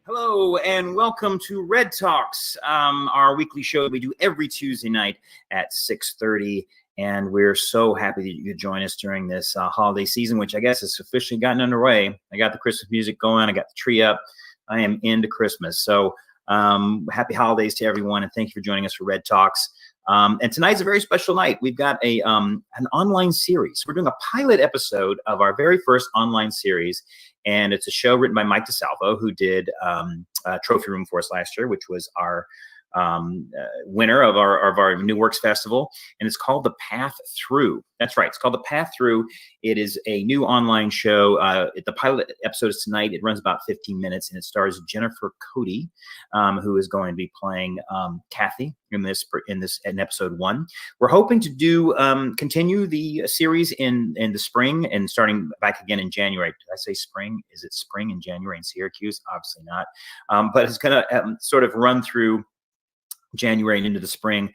Hello and welcome to REDTalks, our weekly show that we do every Tuesday night at 6:30. And we're so happy that you could join us during this holiday season, which I guess has officially gotten underway. I got the Christmas music going. I got the tree up. I am into Christmas. So happy holidays to everyone. And thank you for joining us for REDTalks. And tonight's a very special night. We've got an online series. We're doing a pilot episode of our very first online series. And it's a show written by Mike DiSalvo, who did Trophy Room for us last year, which was our winner of our New Works Festival. And it's called The Path Through. That's right. It's called The Path Through. It is a new online show. The pilot episode is tonight. It runs about 15 minutes, and it stars Jennifer Cody, who is going to be playing Kathy in episode 1. We're hoping to do continue the series in the spring and starting back again in January. Did I say spring? Is it spring in January in Syracuse? Obviously not. But it's going to sort of run through January and into the spring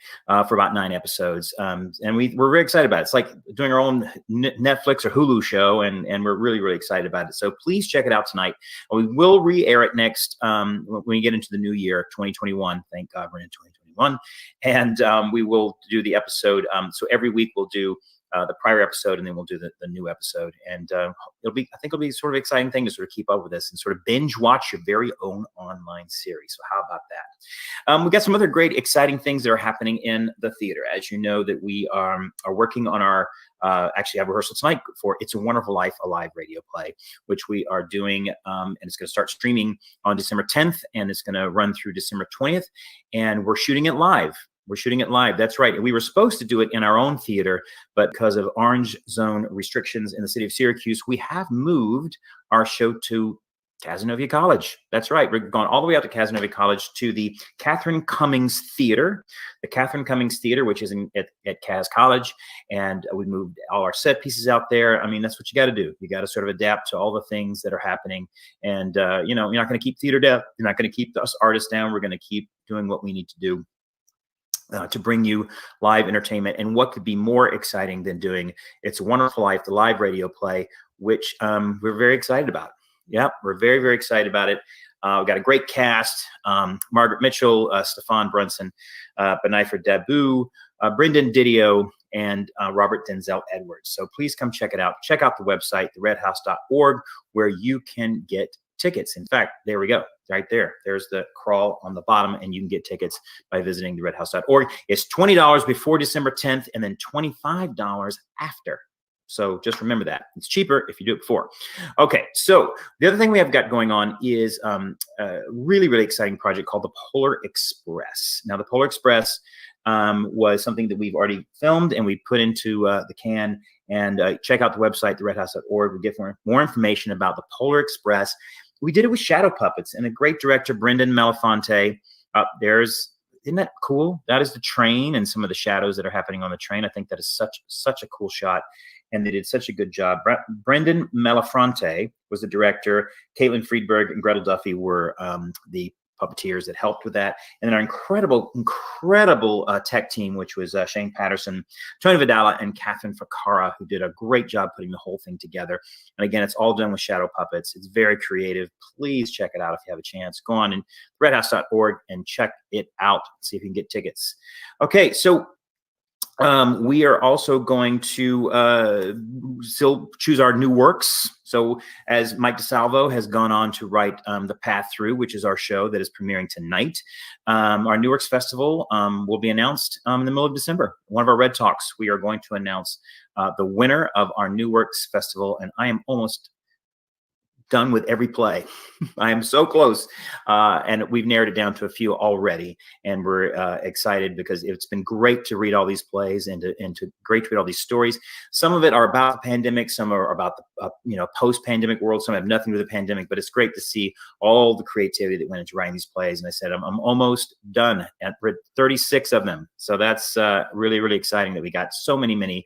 for about 9 episodes. And we're very excited about it. It's like doing our own Netflix or Hulu show, and we're really, really excited about it. So please check it out tonight. We will re-air it next when we get into the new year, 2021. Thank God we're in 2021. And we will do the episode. So every week we'll do the prior episode, and then we'll do the new episode. And I think it'll be sort of exciting thing to sort of keep up with this and sort of binge watch your very own online series. So how about that? We've got some other great, exciting things that are happening in the theater. As you know, that we are working on our, actually have rehearsal tonight for It's a Wonderful Life, a live radio play, which we are doing, and it's going to start streaming on December 10th, and it's going to run through December 20th, and we're shooting it live. We're shooting it live. That's right. We were supposed to do it in our own theater, but because of orange zone restrictions in the city of Syracuse, we have moved our show to Cazenovia College. That's right. We're going all the way out to Cazenovia College to the Catherine Cummings Theater. The Catherine Cummings Theater, which is at Caz College. And we moved all our set pieces out there. I mean, that's what you got to do. You got to sort of adapt to all the things that are happening. And, you're not going to keep theater down. You're not going to keep us artists down. We're going to keep doing what we need to do to bring you live entertainment. And what could be more exciting than doing It's a Wonderful Life, the live radio play, which we're very excited about. Yeah, we're very, very excited about it. We've got a great cast: Margaret Mitchell, Stefan Brunson, Benifred Dabu, Brendan Didio, and Robert Denzel Edwards. So please come check it out. Check out the website, theredhouse.org, where you can get tickets. In fact, there we go. Right there. There's the crawl on the bottom, and you can get tickets by visiting theredhouse.org. It's $20 before December 10th and then $25 after. So just remember that. It's cheaper if you do it before. Okay, so the other thing we have got going on is a really, really exciting project called the Polar Express. Now, the Polar Express was something that we've already filmed and we put into the can. And check out the website, theredhouse.org. We get more information about the Polar Express. We did it with shadow puppets and a great director, Brendan Melafonte. Isn't that cool? That is the train and some of the shadows that are happening on the train. I think that is such a cool shot, and they did such a good job. Brendan Melafonte was the director. Caitlin Friedberg and Gretel Duffy were the puppeteers that helped with that. And then our incredible tech team, which was Shane Patterson, Tony Vidala, and Catherine Fakara, who did a great job putting the whole thing together. And again, it's all done with shadow puppets. It's very creative. Please check it out if you have a chance. Go on and redhouse.org and check it out. See if you can get tickets. Okay, so we are also going to still choose our new works. So as Mike DiSalvo has gone on to write The Path Through, which is our show that is premiering tonight, our New Works Festival will be announced in the middle of December. One of our Red Talks, we are going to announce the winner of our New Works Festival, and I am almost done with every play. I am so close. And we've narrowed it down to a few already. And we're excited because it's been great to read all these plays and to great to read all these stories. Some of it are about the pandemic. Some are about the post-pandemic world. Some have nothing to do with the pandemic, but it's great to see all the creativity that went into writing these plays. And I said, I'm almost done at 36 of them. So that's really, really exciting that we got so many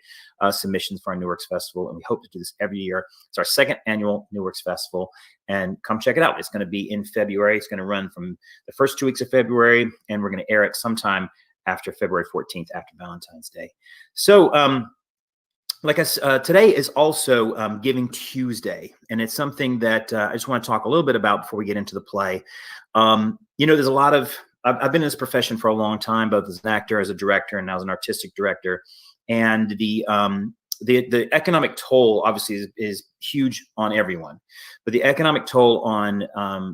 submissions for our New Works Festival, and we hope to do this every year. It's our second annual New Works Festival, and come check it out. It's going to be in February. It's going to run from the first 2 weeks of February, and we're going to air it sometime after February 14th, after Valentine's Day. So, today is also Giving Tuesday, and it's something that I just want to talk a little bit about before we get into the play. There's a lot of I've been in this profession for a long time, both as an actor, as a director, and now as an artistic director. And the economic toll obviously is huge on everyone, but the economic toll on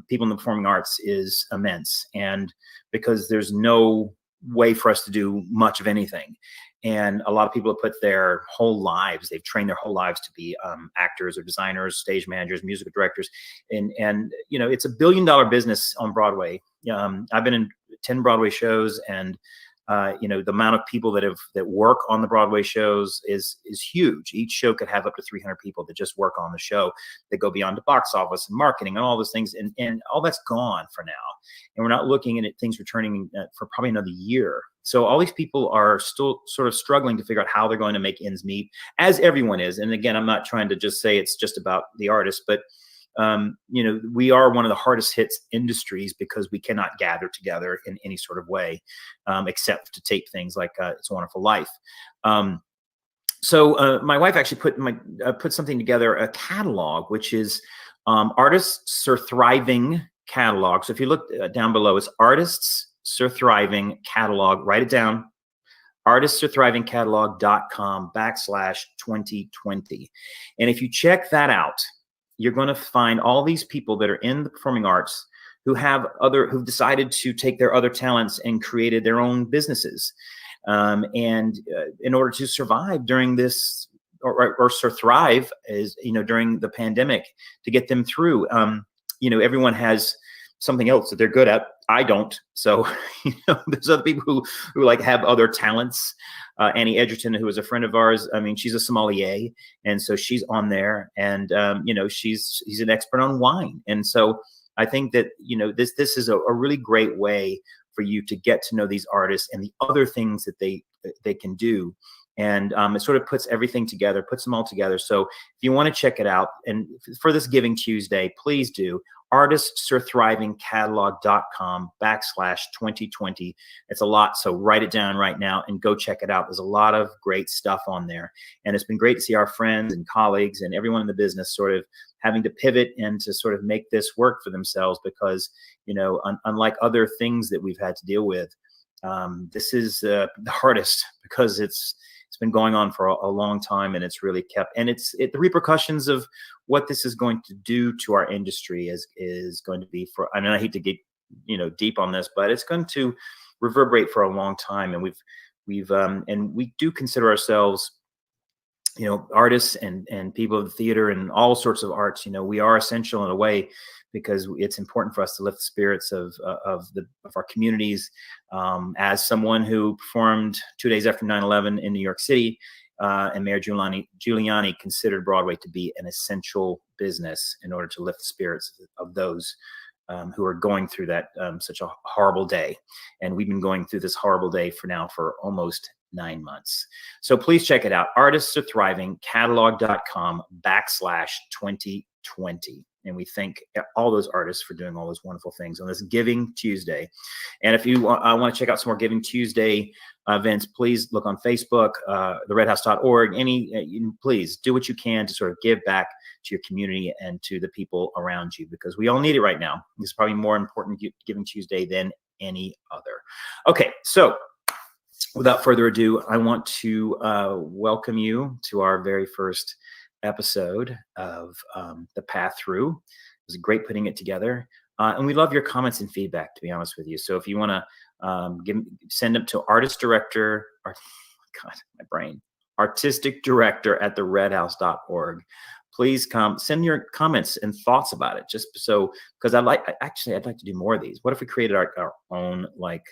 people in the performing arts is immense. And because there's no way for us to do much of anything, and a lot of people have put their whole lives, they've trained their whole lives to be actors or designers, stage managers, musical directors, and it's $1 billion business on Broadway. I've been in 10 Broadway shows, and the amount of people that work on the Broadway shows is huge. Each show could have up to 300 people that just work on the show, that go beyond the box office and marketing and all those things. And all that's gone for now. And we're not looking at things returning for probably another year. So all these people are still sort of struggling to figure out how they're going to make ends meet, as everyone is. And again, I'm not trying to just say it's just about the artist, but we are one of the hardest hit industries because we cannot gather together in any sort of way, except to tape things like It's a Wonderful Life. So my wife actually put something together, a catalog, which is Artists Are Thriving catalog. So if you look down below, it's Artists Are Thriving catalog. Write it down. artistarethrivingcatalog.com/2020. And if you check that out, you're going to find all these people that are in the performing arts who've decided to take their other talents and created their own businesses. And in order to survive during this, or thrive, during the pandemic, to get them through. Everyone has something else that they're good at. I don't. So, there's other people who have other talents. Annie Edgerton, who is a friend of ours, she's a sommelier, and so she's on there, and she's an expert on wine. And so I think that this is a really great way for you to get to know these artists and the other things that they can do. And it sort of puts everything together, puts them all together. So if you want to check it out, and for this Giving Tuesday, please do. artistarethrivingcatalog.com/2020. It's a lot, so write it down right now and go check it out. There's a lot of great stuff on there, and it's been great to see our friends and colleagues and everyone in the business sort of having to pivot and to sort of make this work for themselves, because unlike other things that we've had to deal with, this is the hardest, because it's been going on for a long time, and it's really kept, and the repercussions of what this is going to do to our industry is going to be and I hate to get deep on this, but it's going to reverberate for a long time. And we do consider ourselves artists and people of the theater and all sorts of arts. We are essential in a way, because it's important for us to lift the spirits of our communities. As someone who performed 2 days after 9/11 in New York City, and Mayor Giuliani considered Broadway to be an essential business in order to lift the spirits of those who are going through that such a horrible day. And we've been going through this horrible day for almost 9 months. So please check it out. Artistarethrivingcatalog.com/2020. And we thank all those artists for doing all those wonderful things on this Giving Tuesday. And if you want to check out some more Giving Tuesday events, please look on Facebook, the redhouse.org. Please do what you can to sort of give back to your community and to the people around you, because we all need it right now. It's probably more important Giving Tuesday than any other. Okay, so without further ado, I want to welcome you to our very first episode of The Path Through. It was great putting it together. And we love your comments and feedback, to be honest with you. So if you want to send them to artistic director at the redhouse.org. Please send your comments and thoughts about it. Just so, because I'd like to do more of these. What if we created our own like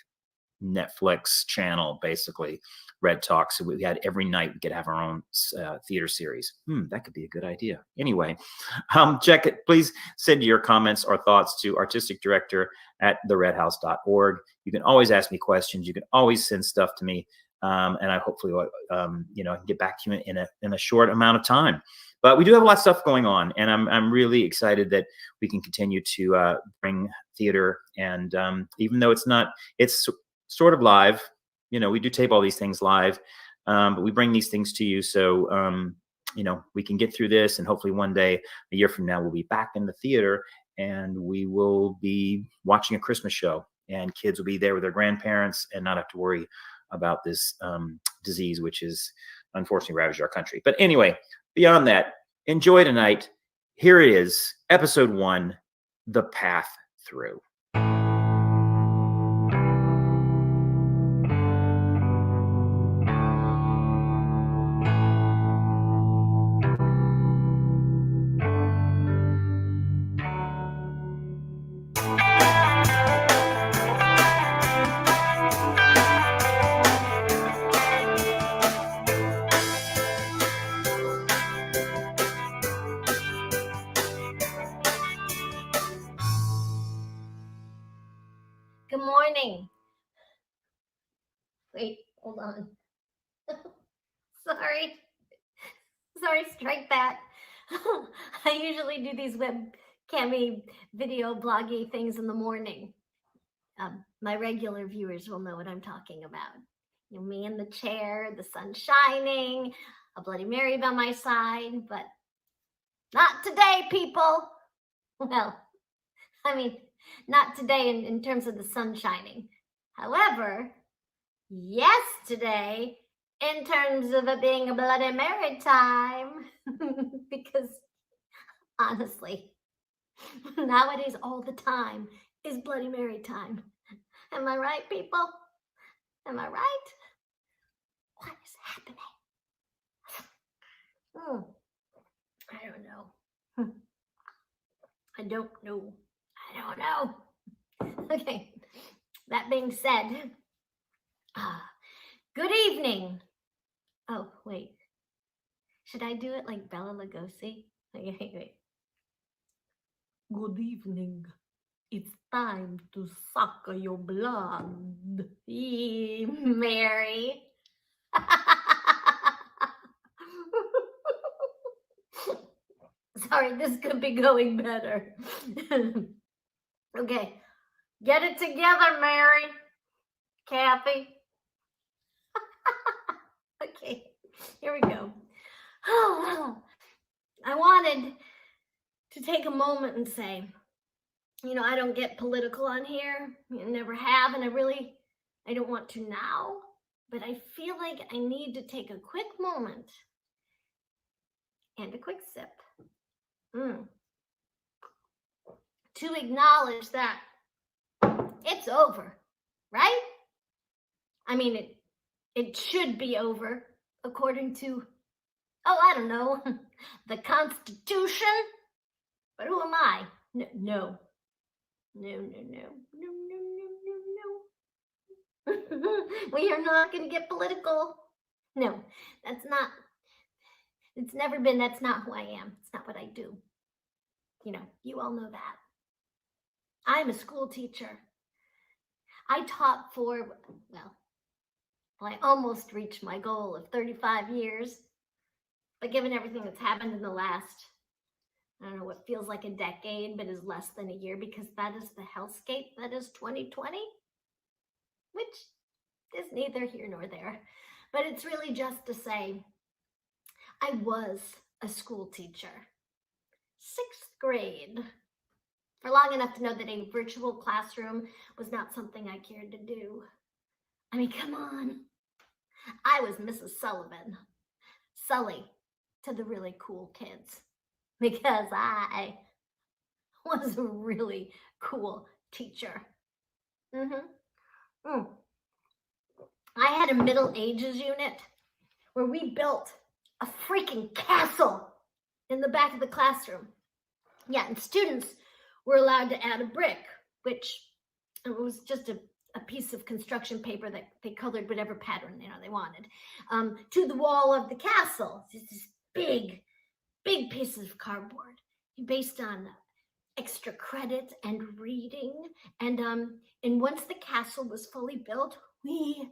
Netflix channel, basically Red Talks? So we had every night we could have our own theater series. That could be a good idea. Anyway, check it. Please send your comments or thoughts to artistic director at theredhouse.org. You can always ask me questions. You can always send stuff to me, and I hopefully get back to you in a short amount of time. But we do have a lot of stuff going on, and I'm really excited that we can continue to bring theater. And even though it's sort of live, we do tape all these things live, but we bring these things to you so we can get through this, and hopefully one day, a year from now, we'll be back in the theater and we will be watching a Christmas show, and kids will be there with their grandparents and not have to worry about this disease, which is unfortunately ravaged our country. But anyway, beyond that, enjoy tonight. Here it is, episode 1, The Path Through. Good morning. Wait, hold on. Sorry, strike that. I usually do these webcam video bloggy things in the morning. My regular viewers will know what I'm talking about. Me in the chair, the sun shining, a Bloody Mary by my side, but not today, people. Well, I mean, not today in terms of the sun shining. However, yesterday, in terms of it being a Bloody Mary time, because honestly, nowadays all the time is Bloody Mary time. Am I right, people? Am I right? What is happening? I don't know. I don't know. Okay, that being said, good evening. Oh, wait. Should I do it like Bella Lugosi? Wait. Good evening. It's time to suck your blood. Mary. Sorry, this could be going better. Okay. Get it together, Mary. Kathy. Okay, here we go. I wanted to take a moment and say, I don't get political on here. I never have, and I don't want to now, but I feel like I need to take a quick moment and a quick sip to acknowledge that it's over, right? I mean, it should be over according to, I don't know, the Constitution. But who am I? No. We are not going to get political. No, it's never been, that's not who I am. It's not what I do. You all know that. I'm a school teacher. I taught I almost reached my goal of 35 years. But given everything that's happened in the last I don't know what feels like a decade, but is less than a year, because that is the hellscape that is 2020, which is neither here nor there. But it's really just to say, I was a school teacher, 6th grade, for long enough to know that a virtual classroom was not something I cared to do. I mean, come on. I was Mrs. Sullivan, Sully to the really cool kids, because I was a really cool teacher. I had a Middle Ages unit where we built a freaking castle in the back of the classroom. Yeah, and students were allowed to add a brick, which it was just a piece of construction paper that they colored whatever pattern they wanted, to the wall of the castle. It's this big pieces of cardboard based on extra credit and reading. And once the castle was fully built, we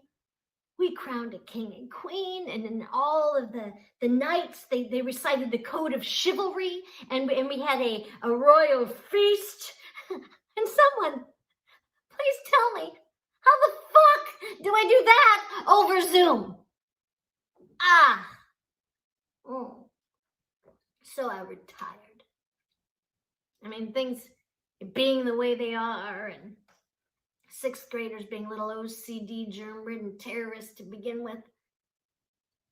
crowned a king and queen, and in all of the knights, they recited the code of chivalry, and we had a royal feast. And someone, please tell me, how the fuck do I do that over Zoom? So I retired. I mean, things being the way they are, and 6th graders being little OCD germ-ridden terrorists to begin with.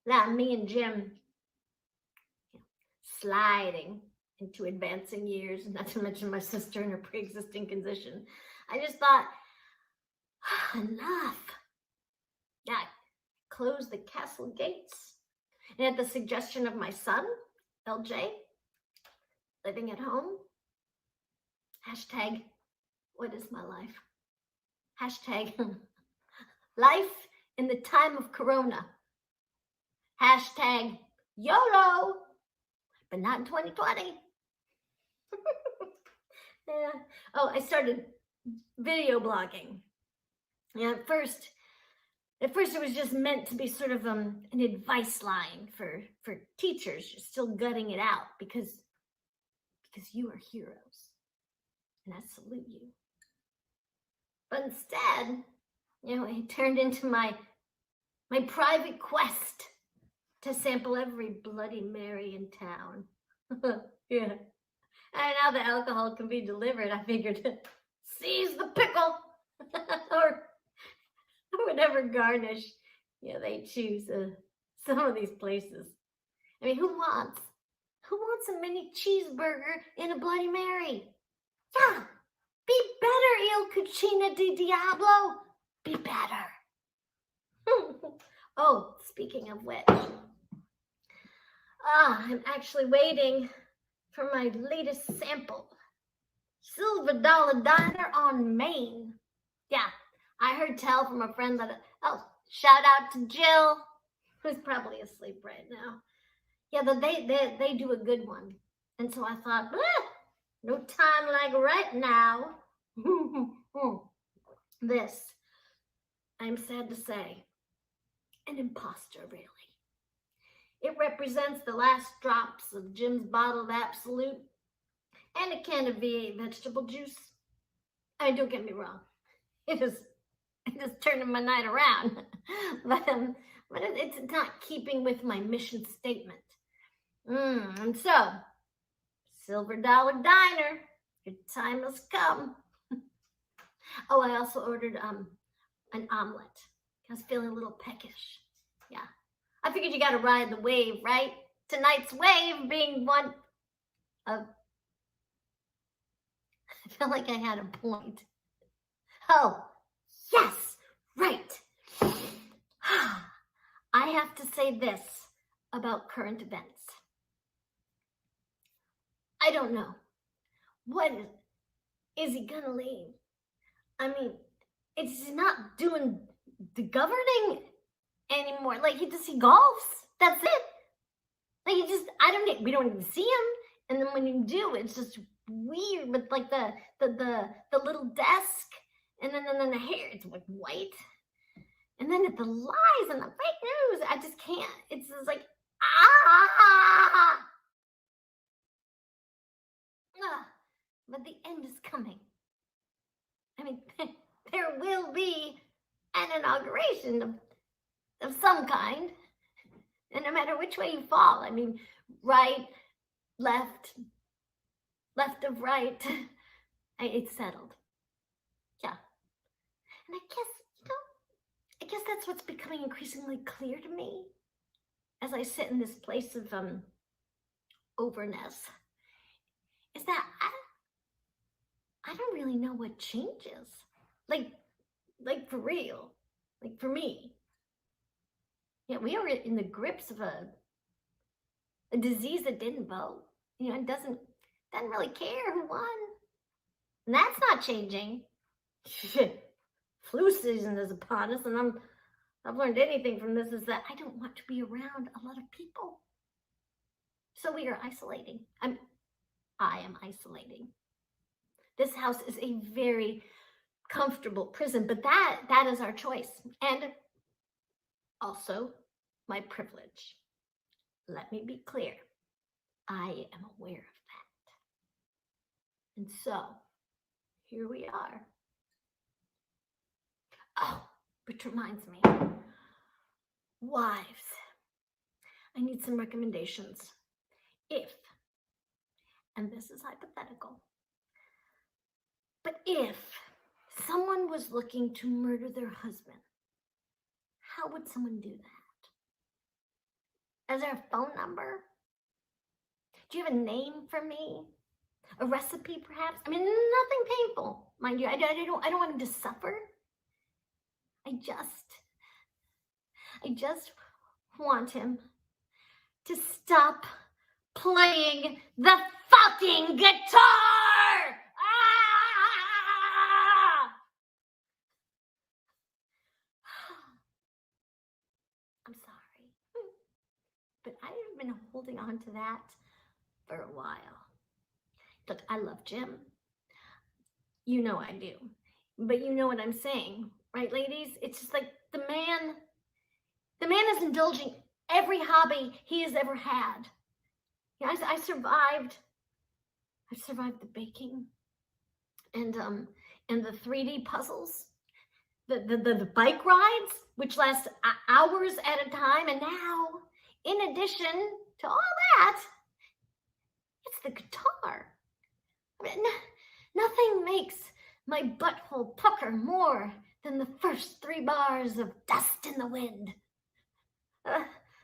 Now me and Jim sliding into advancing years, not to mention my sister and her pre-existing condition. I just thought, enough. Yeah, close the castle gates. And at the suggestion of my son, LJ, living at home, hashtag, what is my life? Hashtag, life in the time of Corona. Hashtag, YOLO, but not in 2020. Yeah. Oh, I started video blogging. Yeah, at first it was just meant to be sort of an advice line for teachers just still gutting it out, because you are heroes, and I salute you. But instead, it turned into my private quest to sample every Bloody Mary in town. Yeah. And now the alcohol can be delivered, I figured to seize the pickle or whatever garnish they choose. Some of these places. I mean, who wants a mini cheeseburger in a Bloody Mary? Yeah, be better, Il Cucina di Diablo. Be better. Oh, speaking of which, I'm actually waiting for my latest sample. Silver Dollar Diner on Main. Yeah, I heard tell from a friend that, shout out to Jill, who's probably asleep right now. Yeah, that they do a good one. And so I thought, no time like right now. This, I'm sad to say, an imposter, really. It represents the last drops of Jim's bottled Absolute and a can of V8 vegetable juice. I mean, don't get me wrong. It is turning my night around. but it's not keeping with my mission statement. And so, Silver Dollar Diner, your time has come. Oh, I also ordered an omelet. I was feeling a little peckish. Yeah. I figured you gotta ride the wave, right? Tonight's wave being one of... I felt like I had a point. Oh, yes, right. I have to say this about current events. I don't know. What is he gonna leave? I mean, it's not doing the governing anymore. Like, he golfs. That's it. Like, we don't even see him. And then when you do, it's just weird with like the little desk, and then the hair, it's like white. And then the lies and the fake news, I just can't. It's just like, But the end is coming. I mean, there will be an inauguration of some kind. And no matter which way you fall, I mean, right, left of right, it's settled. Yeah. And I guess that's what's becoming increasingly clear to me as I sit in this place of overness, is that I don't really know what changes. Like for real. Like for me. Yeah, we are in the grips of a disease that didn't vote. You know, it doesn't really care who won. And that's not changing. Flu season is upon us, and I've learned anything from this is that I don't want to be around a lot of people. So we are isolating. I am isolating. This house is a very comfortable prison, but that is our choice. And also my privilege. Let me be clear. I am aware of that. And so, here we are. Oh, which reminds me. Wives. I need some recommendations. If, and this is hypothetical, but if someone was looking to murder their husband, how would someone do that? Is there a phone number? Do you have a name for me? A recipe, perhaps? I mean, nothing painful, mind you. I don't want him to suffer. I just want him to stop playing the fucking guitar! I'm sorry, but I have been holding on to that for a while. Look, I love Jim. You know I do. But you know what I'm saying, right, ladies? It's just like the man is indulging every hobby he has ever had. Yeah, I survived the baking and the 3D puzzles, the bike rides, which last hours at a time, and now, in addition to all that, it's the guitar. I mean, nothing makes my butthole pucker more than the first 3 bars of Dust in the Wind.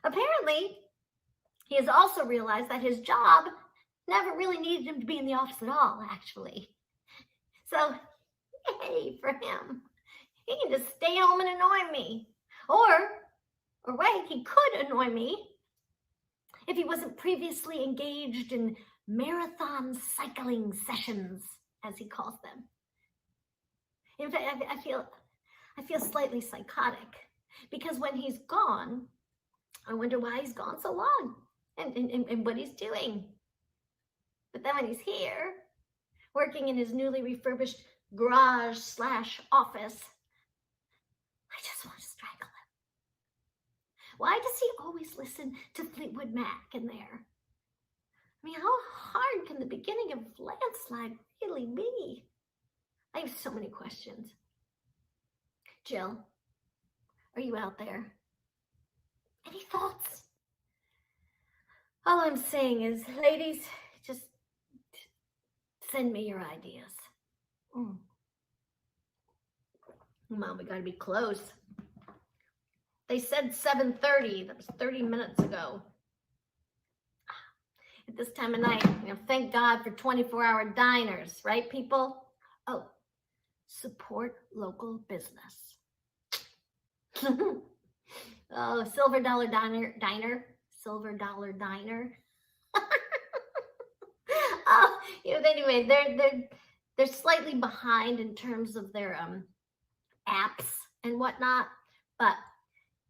Apparently, he has also realized that his job never really needed him to be in the office at all, actually. So, yay for him. He can just stay home and annoy me. Or wait, he could annoy me if he wasn't previously engaged in marathon cycling sessions, as he calls them. In fact, I feel slightly psychotic because when he's gone, I wonder why he's gone so long and what he's doing. But then when he's here, working in his newly refurbished garage/office, I just want to strangle him. Why does he always listen to Fleetwood Mac in there? I mean, how hard can the beginning of Landslide really be? I have so many questions. Jill, are you out there? Any thoughts? All I'm saying is, ladies, just send me your ideas. Come on, we gotta be close. They said 7:30. That was 30 minutes ago. At this time of night, thank God for 24-hour diners, right, people? Oh, support local business. Oh, Silver Dollar Diner. Silver Dollar Diner. Oh, anyway, they're slightly behind in terms of their apps and whatnot, but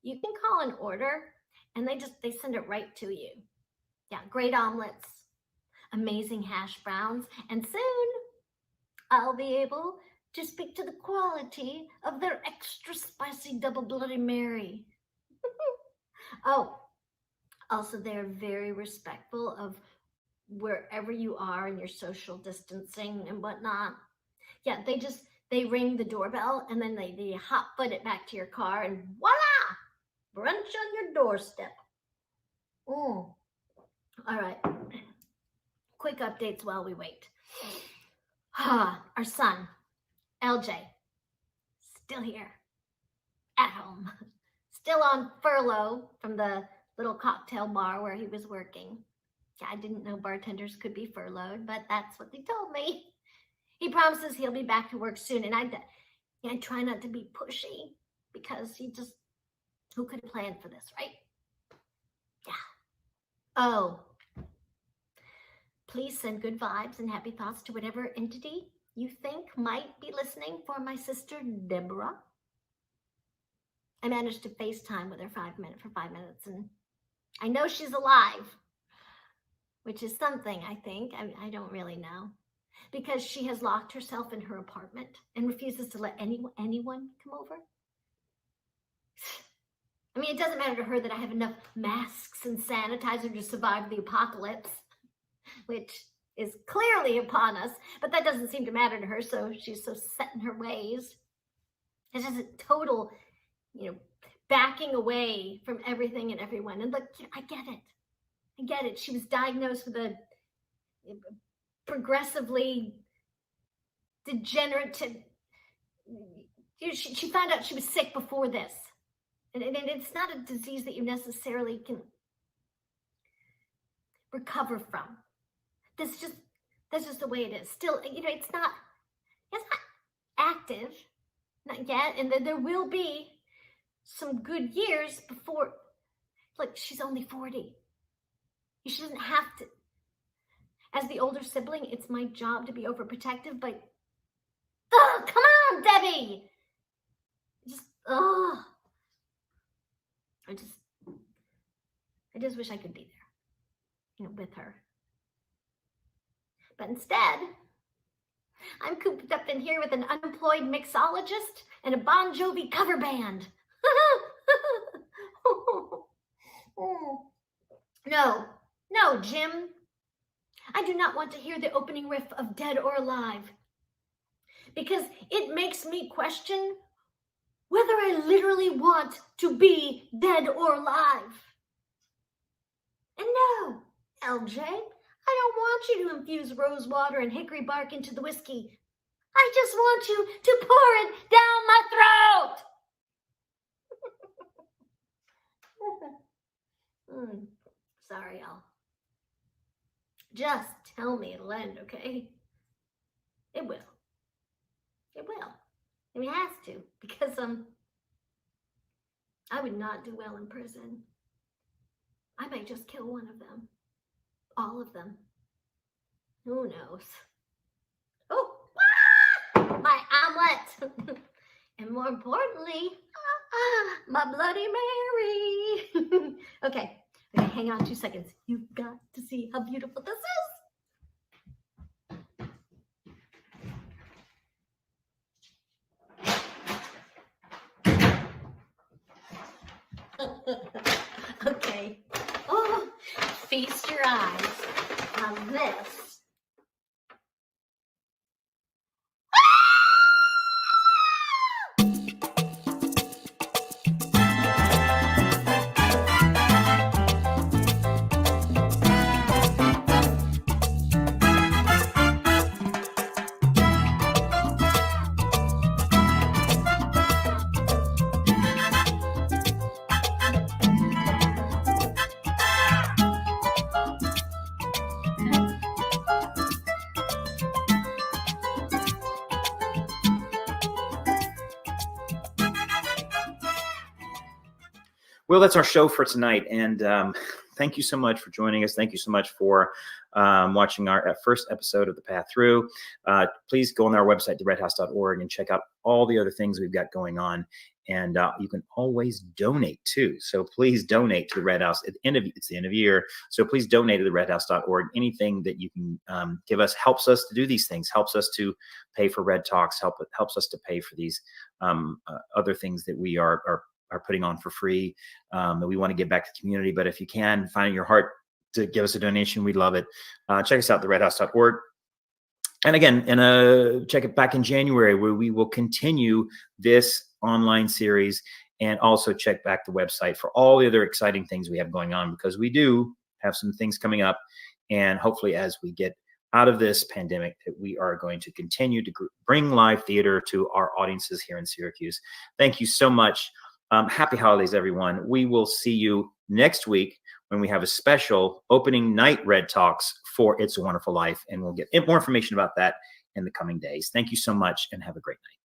you can call an order and they send it right to you. Yeah, great omelets, amazing hash browns, and soon I'll be able to speak to the quality of their extra spicy double Bloody Mary. Oh, also they're very respectful of wherever you are and your social distancing and whatnot. Yeah, they ring the doorbell and then they hot foot it back to your car and voila, brunch on your doorstep. All right. Quick updates while we wait. Our son, LJ, still here at home, still on furlough from the little cocktail bar where he was working. I didn't know bartenders could be furloughed, but that's what they told me. He promises he'll be back to work soon, and I try not to be pushy because who could have planned for this, right? Yeah. Oh, please send good vibes and happy thoughts to whatever entity you think might be listening for my sister, Deborah. I managed to FaceTime with her for 5 minutes, and I know she's alive, which is something, I think. I don't really know. Because she has locked herself in her apartment and refuses to let anyone come over. I mean, it doesn't matter to her that I have enough masks and sanitizer to survive the apocalypse, which is clearly upon us, but that doesn't seem to matter to her, so she's so set in her ways. It's just a total, backing away from everything and everyone. And look, I get it. She was diagnosed with a progressively degenerative, she found out she was sick before this. And it's not a disease that you necessarily can recover from. That's just the way it is. Still, it's not active, not yet. And then there will be some good years before, like, she's only 40. She doesn't have to. As the older sibling, it's my job to be overprotective, but come on, Debbie! I just wish I could be there, with her. But instead, I'm cooped up in here with an unemployed mixologist and a Bon Jovi cover band. No, Jim. I do not want to hear the opening riff of Dead or Alive, because it makes me question whether I literally want to be dead or alive. And no, LJ, I don't want you to infuse rose water and hickory bark into the whiskey. I just want you to pour it down my throat. Sorry, y'all. Just tell me it'll end, okay? It will. It will. It has to, because I would not do well in prison. I might just kill one of them. All of them. Who knows? Oh, my omelet. And more importantly, my Bloody Mary. Okay, hang on 2 seconds. You've got to see how beautiful this is. Okay. Oh, feast your eyes on this. Well, that's our show for tonight. And thank you so much for joining us. Thank you so much for watching our first episode of The Path Through. Please go on our website, redhouse.org, and check out all the other things we've got going on. And you can always donate too. So please donate to the Red House. It's the end of year. So please donate to the redhouse.org. Anything that you can give us helps us to do these things, helps us to pay for Red Talks, helps us to pay for these other things that we are putting on for free, that we want to give back to the community. But if you can find in your heart to give us a donation. We'd love it. Check us out, theredhouse.org. And again, check it back in January, where we will continue this online series, and also check back the website for all the other exciting things we have going on, because we do have some things coming up. And hopefully, as we get out of this pandemic, that we are going to continue to bring live theater to our audiences here in Syracuse. Thank you so much. Happy holidays, everyone. We will see you next week when we have a special opening night Red Talks for It's a Wonderful Life. And we'll get more information about that in the coming days. Thank you so much, and have a great night.